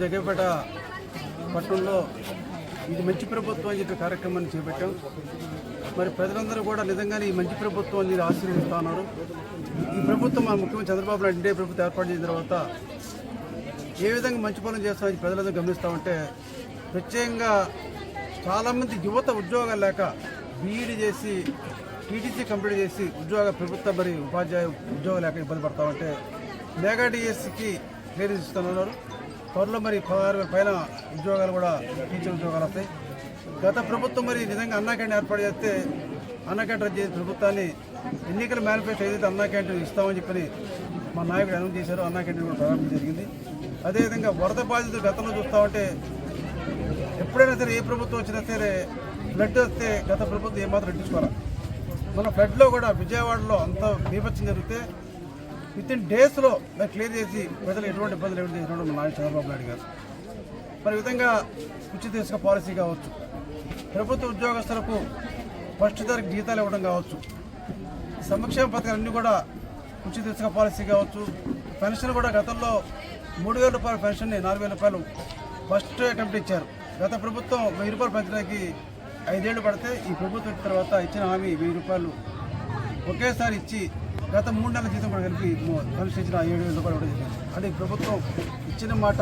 జగ్గపేట పట్టణంలో ఇది మంచి ప్రభుత్వం అని చెప్పి కార్యక్రమాన్ని చేపట్టాం. మరి ప్రజలందరూ కూడా నిజంగానే ఈ మంచి ప్రభుత్వాన్ని ఆశీర్వదిస్తూ ఉన్నారు. ఈ ప్రభుత్వం మా ముఖ్యమంత్రి చంద్రబాబు నాయుడు ఇండియా ప్రభుత్వం ఏర్పాటు చేసిన తర్వాత ఏ విధంగా మంచి పనులు చేస్తామని ప్రజలందరూ గమనిస్తామంటే, ప్రత్యేకంగా చాలామంది యువత ఉద్యోగాలు లేక బీఈడీ చేసి టీటీసీ కంప్లీట్ చేసి ప్రభుత్వ మరి ఉపాధ్యాయ ఉద్యోగాలు లేక ఇబ్బంది పడతామంటే మెగా డిఎస్సికి క్లియరెన్స్ ఇస్తున్నారు. త్వరలో మరి 16,000 పైన ఉద్యోగాలు కూడా టీచర్ ఉద్యోగాలు వస్తాయి. గత ప్రభుత్వం మరి నిజంగా అన్నా క్యాంటీన్ ఏర్పాటు చేస్తే అన్నా క్యాంటీన్ చేసే ప్రభుత్వాన్ని ఎన్నికల మేనిఫెస్టో ఏదైతే అన్నా క్యాంటీన్ ఇస్తామని చెప్పని మా నాయకుడు అనౌన్స్ చేశారో అన్నా క్యాంటీన్ కూడా ప్రారంభం జరిగింది. అదేవిధంగా వరద బాధితులు గతంలో చూస్తామంటే ఎప్పుడైనా సరే ఏ ప్రభుత్వం వచ్చినా సరే ఫ్లడ్ వస్తే గత ప్రభుత్వం ఏమాత్రం రెట్టించుకోవాలి. మన ఫ్లడ్లో కూడా విజయవాడలో అంత బీభత్సం జరిగితే వితిన్ డేస్లో దాన్ని క్లియర్ చేసి ప్రజలు ఎటువంటి ఇబ్బందులు ఏమిటి చేసినప్పుడు మన నాయకుడు చంద్రబాబు నాయుడు గారు. మరి విధంగా ఉచిత ఇసుక పాలసీ కావచ్చు, ప్రభుత్వ ఉద్యోగస్తులకు ఫస్ట్ తారీఖు జీతాలు ఇవ్వడం కావచ్చు, సంక్షేమ పథకాలన్నీ కూడా ఉచిత ఇసుక పాలసీ కావచ్చు, పెన్షన్ కూడా గతంలో 3,000 రూపాయల పెన్షన్ని 4,000 రూపాయలు ఫస్ట్ అటెంప్ట్ ఇచ్చారు. గత ప్రభుత్వం 1,000 రూపాయలు పెంచడానికి 5 ఏళ్ళు పడితే ఈ ప్రభుత్వం తర్వాత ఇచ్చిన హామీ 1,000 రూపాయలు ఒకేసారి ఇచ్చి గత 3 నెలల జీతం కూడా కలిపి పెన్షన్ ఇచ్చిన 7,000 రూపాయలు కూడా జరిగింది. అంటే ఈ ప్రభుత్వం ఇచ్చిన మాట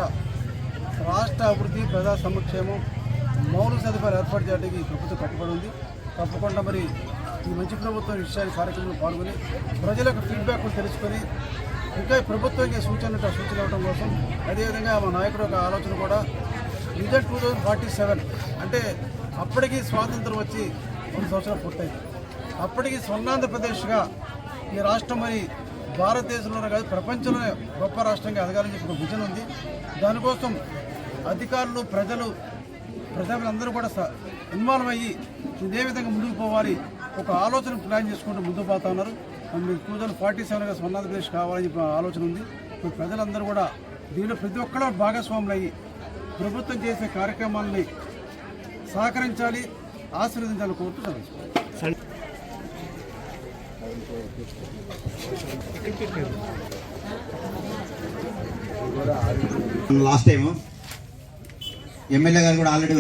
రాష్ట్ర అభివృద్ధి, ప్రజా సంక్షేమం, మౌలిక సదుపాయాలు ఏర్పాటు చేయడానికి ఈ ప్రభుత్వం కట్టుబడి ఉంది. తప్పకుండా మరి ఈ మంచి ప్రభుత్వం విషయాన్ని కార్యక్రమంలో పాల్గొని ప్రజల యొక్క ఫీడ్బ్యాక్ తెలుసుకొని ఇంకా ఈ ప్రభుత్వానికి సూచన ఇవ్వడం కోసం, అదేవిధంగా మా నాయకుడు ఒక ఆలోచన కూడా విజన్ 2047 అంటే అప్పటికి స్వాతంత్రం వచ్చి 100 సంవత్సరాలు పూర్తయింది. అప్పటికి స్వర్ణాంధ్రప్రదేశ్గా ఈ రాష్ట్రం మరి భారతదేశంలోనే కాదు ప్రపంచంలోనే గొప్ప రాష్ట్రంగా ఎదగాలని చెప్పి ఒక విజన్ ఉంది. దానికోసం అధికారులు, ప్రజలందరూ కూడా ఇన్వాల్వ్ అయ్యి ఇదే విధంగా ముందుకు పోవాలి ఒక ఆలోచన ప్లాన్ చేసుకుంటూ ముందుకు పోతా ఉన్నారు. మీరు 2047గా స్వర్ణాంధ్రప్రదేశ్ కావాలని చెప్పి ఆలోచన ఉంది. ఇప్పుడు ప్రజలందరూ కూడా దీనిలో ప్రతి ఒక్కరూ భాగస్వాములు అయ్యి ప్రభుత్వం చేసే కార్యక్రమాలని సహకరించాలి, ఆశీర్వదించాలని కోరుతూ చదువుకోవాలి. లాస్ట్ టైం ఎమ్మెల్యే గారు కూడా ఆల్రెడీ